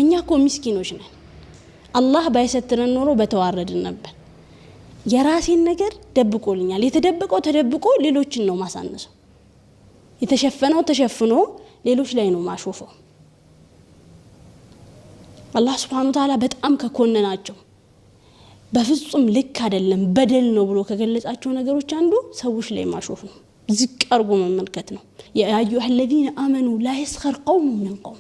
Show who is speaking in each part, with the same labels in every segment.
Speaker 1: እኛኮ ምስኪኖች ነን አላህ ባይሰትረን ኖሮ በተዋረድን ነበር የራሴን ነገር ደብቆልኛል የተደበቀው ተደብቆ ሌሎችን ነው ማሳነሰው የተሸፈነው ተሸፍኖ ሌሎች ላይ ነው ማሾፈው አላህ Subhanahu Wa Ta'ala በጣም ከኮነናቸው በፍጹም ልክ አይደለም በደል ነው ብሎ ከገለጻቸው ነገሮች አንዱ ሰዎች ላይ ማሾፍ ነው ዝቅ አርጎ መመልከት ነው ያ አዩሃ الذين آمنوا لا يسخر قوم من قوم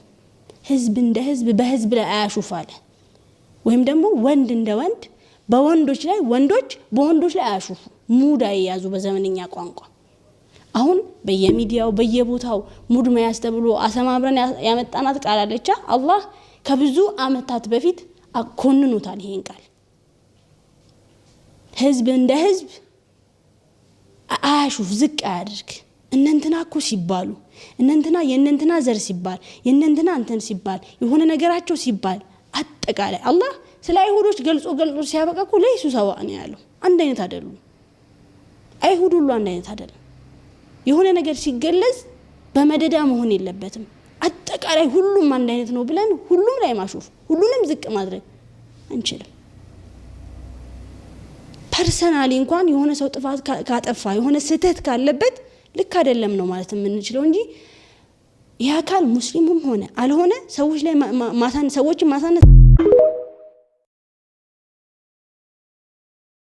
Speaker 1: ህዝብ እንደ ህዝብ በህዝብ ላይ አያሾፋለ ወይም ደግሞ ወንድ እንደ ወንድ በወንዶች ላይ ወንዶች በወንዶች ላይ አያሾፉ ሙድ አይያዙ በዘመንኛ ቋንቋ አሁን በየሚዲያው በየቦታው ሙድ መያዝ ተብሎ አሰማብረን ያመጣናት ቃል አለቻ አላህ ከብዙ አመታት በፊት አኮንኑታል ይሄን ቃል ህዝብ እንደ ህዝብ አያሹፍ ዝቅ አያድርግ እነንተናኮ ሲባሉ እነንተና የነንተና ዘር ሲባል የነንተና አንተን ሲባል የሆነ ነገራቸው ሲባል አጠቃላይ አላህ ስለ አይሁዶች ገልጾ ሲያበቃኩ ለይሱ ሰዋእ ነው ያለው አንድ አይነት አይደሉም አይሁድ ሁሉ አንድ አይነት አይደለም የሆነ ነገር ሲገለጽ በመደዳ መሆን የለበትም አጠቃላይ ሁሉም አንድ አይነት ነው ብለን ሁሉም ላይ ማሾፍ ሁሉንም ዝቅ ማድረግ አንችልም ፐርሰናሊ እንኳን የሆነ ሰው ጥፋት ካጠፋ የሆነ ስህተት ካለበት ልክ አይደለም ነው ማለት የምንችለው እንጂ ያ ካል ሙስሊሙም ሆነ አልሆነ ሰዎች ላይ ሰዎችን ማሳነስ